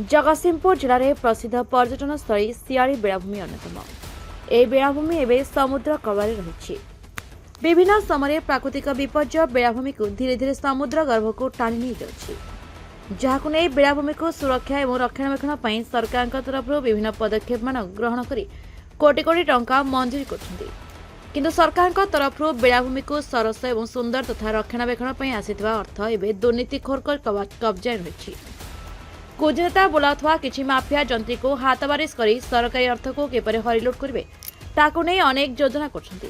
जगतसिंहपुर जिले में प्रसिद्ध पर्यटन स्थली सियाड़ी बेलाभूमि अन्यतम। यह बेलाभूमि एवं समुद्र कवल रही। विभिन्न समय प्राकृतिक विपर्य बेलाभूमि को धीरे धीरे समुद्र गर्भ को टाणी नहीं जाउछि, जहाकु नै बेलाभूमि को सुरक्षा और रक्षणाबेक्षण पर सरकार तरफ विभिन्न पदक्षेप ग्रहण कर कोटी कोटी टंका मंजूरी करछन्ति। किंतु सरकार तरफ बेलाभूमि को सरस और सुंदर तथा रक्षणाबेक्षण पर आसीथिबा अर्थ एवं दुर्नीतिखोर कब्जा रही। कुजनेता बोलाउथवा किछि माफिया जंत्री को हाथबारिश करी सरकारी अर्थ को किपरि हरिलुट करिवे ताकु नै अनेक योजना करछन्ति।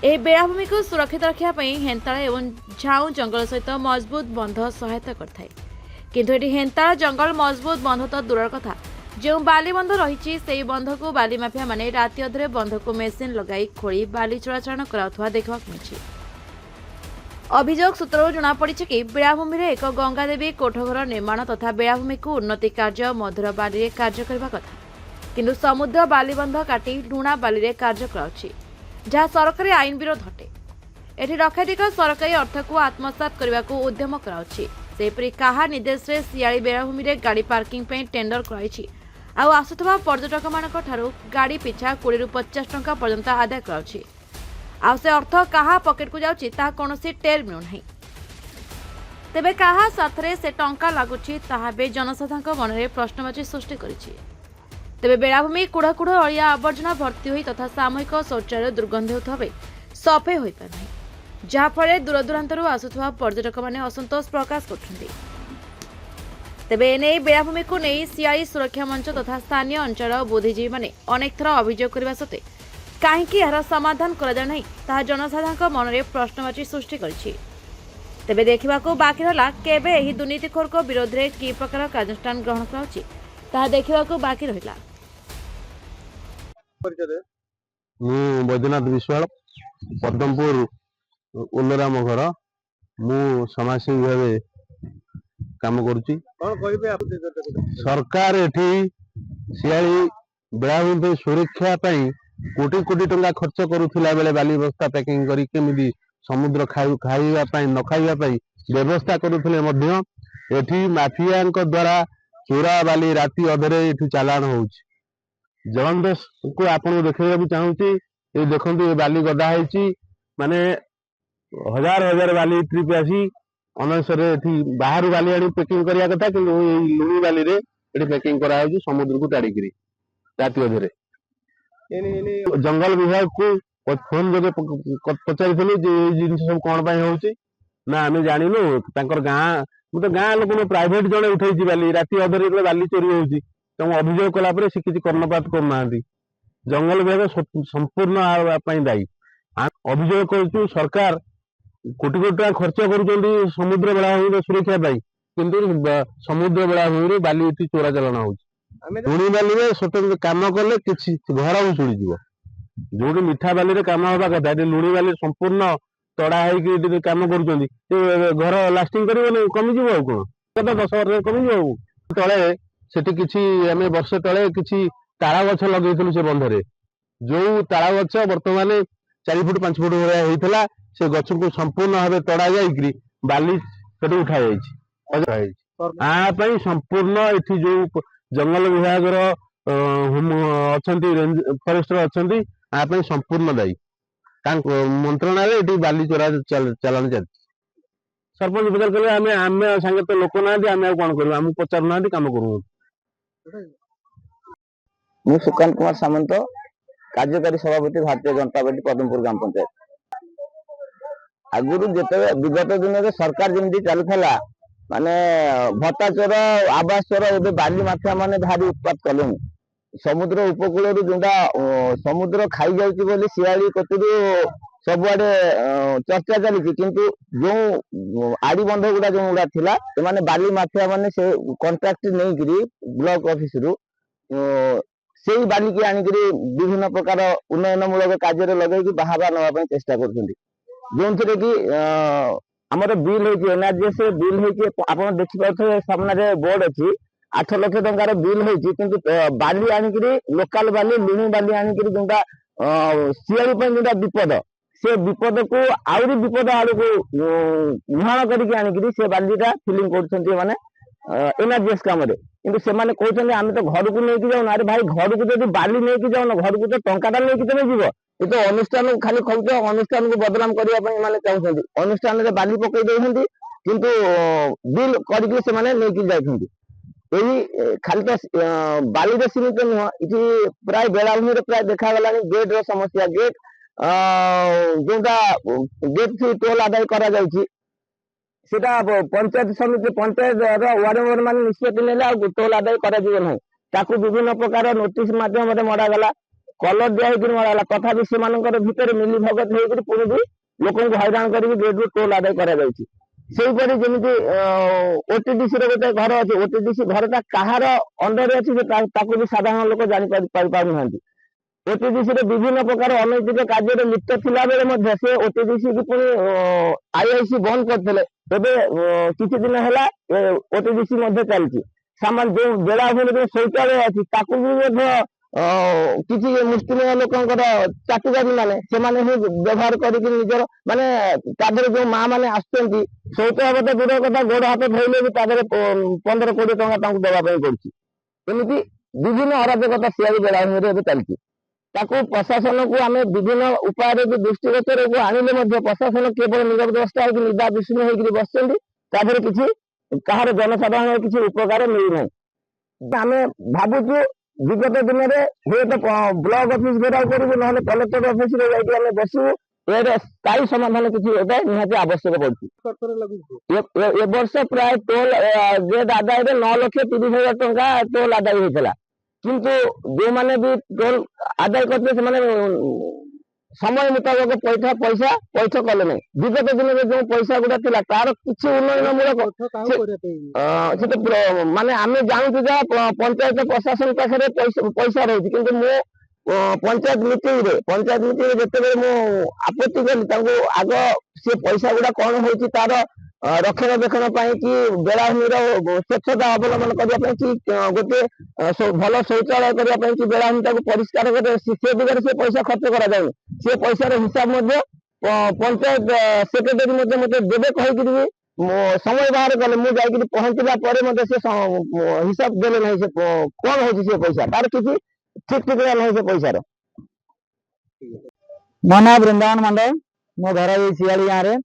ए बेलाभूमि को सुरक्षित रखिया पई हेंताळ एवं झाऊ जंगल सहित मजबूत बंध सहायता करथाय। किंतु एटी हेंताळ जंगल मजबूत बंध तो दूर कथा, जो बाली बंध रही से बंध को बाली माफिया माने राति अधरे बंध को मेसिन लगाई खोली बाली चलाचल कराउथवा देखा मिली। अभियोग सूत्रु जनापड़ी कि बेलाभूमि एक गंगादेवी कोठघर निर्माण तथा बेलाभूमि को उन्नति कार्य मधुर बाली कार्य करने कथा, किंतु समुद्र बालीबंध काटी लुणा बाली कार्य कराउछि, जहाँ सरकारी आईन विरोध हटे। एठी लक्षाधिक सरकारी अर्थ को आत्मसात करने को उद्यम कराउछि। सेपरि काहा निर्देश रे सियाड़ी बेलाभूमि रे गाड़ी पार्किंग पे टेंडर कराइछि आउ आसुथबा पर्यटक मानक ठारू गाड़ी पिछा 20 ରୁ 50 टंका पर्यंत आदाय कराउछि। आउ से अर्थ कहा पकेट को जाउछि ता कोनोसी टेर मिलु नाही। तेबे कहा साथरे से टंका लागुछि ताहा बे जनसाधारणक मनरे प्रश्नवाची सृष्टि करिछि। तेबे बेलाभूमि कुड़ा कुड़ा अलिया आवर्जना भर्ती होई तथा सामूहिक शौचालय दुर्गंध होथबे सफे होई पार नाही, जहा फळे दूर दूरांतरु आसुथवा पर्यटक माने असंतोष प्रकाश करछन्ति। तेबे एने बेलाभूमि को नहीं सियाड़ी सुरक्षा मंच तथा स्थानीय अंचल बुद्धिजीवी माने अनेक थर अभियोग करबा सत्वे काहेकि यार समाधान करा नहीं ताहा जनसाधारण मनरे प्रश्नवाची सृष्टि करिछि। तेबे देखा बाकी रहा केबे एही दुर्नीतिखोर को विरोध में कि प्रकार कार्यानुष्ठान ग्रहण कराउछि ताहा देखा बाकी रहिला। बैद्यनाथ विश्वाल पद्मपुर उल्लराम घर मु समाजसेवी भाव काम करुच्ची। सरकार एठी सियाड़ी बेलाभूमि सुरक्षा कोटी कोटी टंका खर्च करुला बेले बाली बस्ता पैकिंग करी केमिदी समुद्र खाइबा न खाइबा व्यवस्था करुले मध्य एठी माफिया द्वारा चोरा बाली राति अधरे एठी चालान होउछि। जलंधर को आपन देखा चाहूँगी ये देखते ये बाली गदा है माने हजार हजार बाली ट्रिप आसी अनसरे बाहर बाली आनी पैकिंग करने कथा कि लुणी बाली रे पैकिंग करा समुद्र को टाड़िक राति अधरे। जंगल विभाग को फोन जगह पचारि जिन सब कौन हो ना आम जानू गाँ मतलब गाँ लोक प्राइवेट जड़े उठे बाली राति अधरे बाली चोरी होती अभियोग कलापर से किसी कर्णपात करना। जंगल विभाग संपूर्ण दायी। अभियोग कर सरकार कोटी कोटी टका खर्च कर समुद्र बेलाभूमि सुरक्षा किंतु समुद्र बेलाभूमि बाली चोरा चलाना हो लुणी बाली स्वतंत्र कम कले कि घर भुशुड़ी जो मिठा बाली कम हवा कथा लुणी बाली संपूर्ण तड़ा हो कम कर घर लास्टिंग कर कमिज कौन 10 वर्ष कमिज तले सेठी किछि आमे वर्ष तले किछि तारा गछ लगेइथिलु से बंधरे जो तारा गछ वर्तमान 4 फुट 5 फुट भरा होइथला से गछ को संपूर्ण भाबे तड़ा जाईकरी बाली सेठी उठा जाईछि। आ पई संपूर्ण एठी जो जंगल विभाग रो अछंती फॉरेस्टर अछंती आ पई संपूर्ण दायी मंत्रणालय एठी बाली चोरा चलन चल सरपंच पचार कले आमे आमे संगे तो लोक ना आमे कोन करबा हम पचार ना काम करू। मु सुकांत कुमार सामंत कार्यकारी सभापति भारतीय जनता पार्टी पद्मपुर ग्राम पंचायत। आगुरी जिते विगत दिन में सरकार जमी चलूला माने भत्ता चोर आवास चोर ए बाली माफिया माने भारी उत्पात कले समुद्र उपकूल जोटा समुद्र खाई जाऊँगी सियाड़ी कतरू सबुआडे चर्चा चली किंतु जो आड़ी बंध गुड़ा जो गुड़ा थिला से बाली माफिया माने से कॉन्ट्रैक्ट नहीं ब्लॉक ऑफिस रु से बाली की आनिक विभिन्न प्रकार उन्नयन मूलक कार्य लगे बाहर नापी चेष्टा कर जो थे कि आमर बिल हो एनआरजीएस बिल हो आप देखिए सामने बोर्ड अच्छी 8 लाख टंकार बिल हो बाली आनिक लोकाल बाली लुणी बाली आनिक जोटा सियाड़ी जोटा विपद से विपद को आहरी विपद आड़ को मुहाण करके आनिक से बालीटा फिलिंग कर एनआरजीएस काम किंतु से कहते आम तो घर को लेकिन जाऊन अरे भाई घर को जब बाली नहीं जाऊन घर को तो टंकाटा नहीं तुम जीव ये तो अनुष्ठान खाली खोज अनुष्ठान को बदनाम करने चाहते अनुष्ठान में बाली पकई दे किंतु बिल करके यही खाली तो बाली सीमित नुह ये प्राय बेलाभूमि प्राय देखागला गेट समस्या गेट जोटा गेट फी टोल आदाय करा सेटा पंचायत समिति पंचायत वार्ड मेंबर मान निष्पत्ति ने टोल आदाय कर विभिन्न प्रकार नोटिस मध्यम मरागला कलर दिखाई मरागला तथापि से भितर मिली भगत होकर पुणी भी लोक हैरान कर गेट टोल आदाय कर जमी ओटीडीसी गोटे घर अच्छे ओटीडीसी घरटा कहार अंडर अच्छी भी साधारण लोक जापार ओटीडीसी विभिन्न प्रकार अनैतिक कार्य लिप्त थिला बेले से ओटीडीसी की पुणी आईआईसी बंद करते तेरे किसी दिन है ओटीडीसी चलती सामान जो बेलाभूमि जो शौचालय अच्छी किसी मुस्लिम लोक चाकरी माने व्यवहार कर माने जो माँ मैंने आसुँच शौचालय तो दूर कथा गोड़ हाथ धोले भी 15-20 टंका देवाई पड़ी विभिन्न अराजकता सियारी बेलाभूमि चलती प्रशासन को आम विभिन्न उपाय दृष्टिगोचर को आनिले प्रशासन केवल निरवस्था निदा विष्णु होकर बसते किसी कहार जनसाधारण किसी उपकार मिलना आम भावुचु विगत दिन में हुए तो ब्लॉक ऑफिस घेराव करूँ ना कलेक्टर ऑफिस बसू ये स्थायी समाधान किसी निहाती आवश्यक पड़ी वर्ष प्राय टोल गेट आदाय 9,30,000 टंका टोल आदाय होता किंतु जो मैंने भी टोल आदाय करते समय मुताबक पैसा कले ना विगत दिन में जो पैसा गुड़ा थी तार किसी उन्नयनमूलक माने आम जानू जहाँ पंचायत प्रशासन पाखे पैसा रही कि पंचायत मीटिंग जिते आपत्ति कली आग सी पैसा गुड़ा कौन हो तार रक्षणाबेक्षण कि बेलाभूमि स्वच्छता अवलम्बन करने कि गोटे भल शौचालय करने कि बेलाभूमि परिष्कार से दिगरे से पैसा खर्च करा से पैसार हिसाब पंचायत सेक्रेटरी मत देवे कहीकि समय बाहर कले मुझे पहुंचला से हिसाब देले ना से कौन हो पैसा तार किसी ठीक ठिका ना से पैसार मो ना वृंदावन मंडल मो घर ये सियाड़ी गाँव में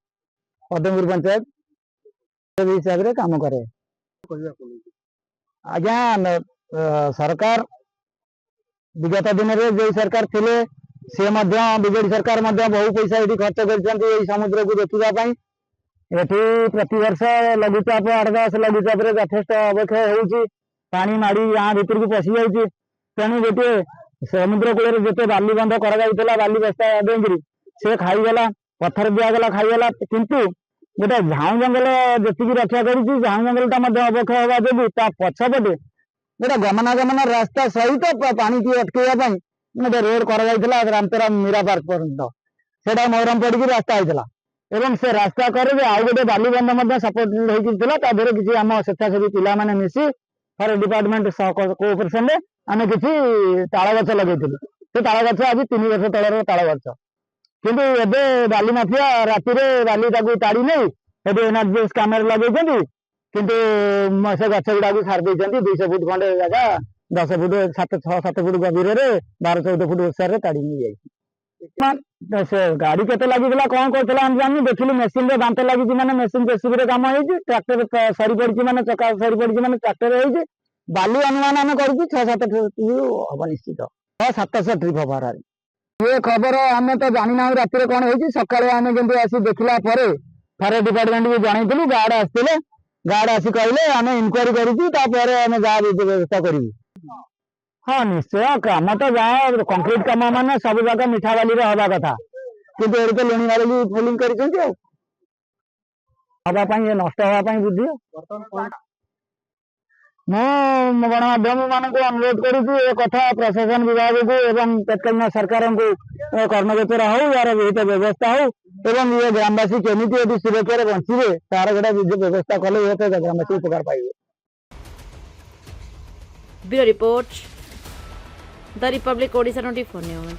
पद्मपुर पंचायत हिसाब से काम करे आज्ञा सरकार विगत दिन में जो सरकार थे सी बीजेडी सरकार बहु पैसा ये खर्च कर समुद्र को देखा ये प्रति वर्ष लघुचाप 8-10 लघुचाप यथेष अवक्षय होनी माड़ी गाँ भितर को पशि जाऊँगी तेणु गोटे समुद्र कूल जिते बाली बंध कर बाली बस्ता देकर से खाईगला पत्थर दिगला खाईगला किंतु गोटे झाऊ जंगल जी रक्षा कर झाऊ जंगलटा अवक्षय हवा जो पछपटे गोटे गमनागमन रास्ता सहित पानी की अटकैया गोटे रोड कर रामतेरा मीरा पार्क पर्यंत से मोहरम पड़ी रास्ता होता एवं से रास्ता कर आउ गोटे बालीबंध सपोर्ट होता किसी आम स्वेच्छासेवी पिला माने मिसी फॉरेस्ट डिपार्टमेंट कोऑपरेशन रे आम किसी ताल गछ लगे से ताल गछ आज 3 वर्ष तलर ताल गछ किंतु एबे बाली माफिया राति बाली ताड़ी नहीं एनआरजीएस कैमेरा लगे किंतु से गछ गुड़ा छाड़ 200 फुट खंडे जगह 10 फुट 7 फुट गभीर 12-14 फुट ओसार ताड़ी नहीं जाए से गाड़ी केते लगी कौन करता जानी देखिली मेसीन रे दांत लगी माने मेसीन जेसीबी रे काम होई ट्रैक्टर सरी पड़ी माने चका सरी पड़ी माने ट्रैक्टर होई बाली अनुमान आम कर 6-7 ट्रिप हम निश्चित 700 ट्रिप हबार ये खबर आम तो जानी ना राति कौन होती सकाଳେ आम जमी आसी देखला फॉरेस्ट डिपार्टमेंट भी जनइलु गार्ड आसते गार्ड आसी कहले आम इनक्वारी करें जहाँ व्यवस्था करूँ हाँ निश्चय काम तो जहाँ कंक्रीट काम मान सब जगह मिठा बाली हवा कथा किंतु ये तो लुणी बाली फिलिंग कर नष्ट हाँपाई बुद्धि मु गणमाध्यम मान अनुरोध करुँ कथा प्रशासन विभाग को एवं तत्कालीन सरकार को कर्णगोचर हो यार विहित व्यवस्था हो एवं ये ग्रामवासी केमी यदि सुरक्षा बंचे तार गोटे व्यवस्था कले ये ग्रामवासी उपकार पाइबे। Bureau report the Republic Odisha 24 news.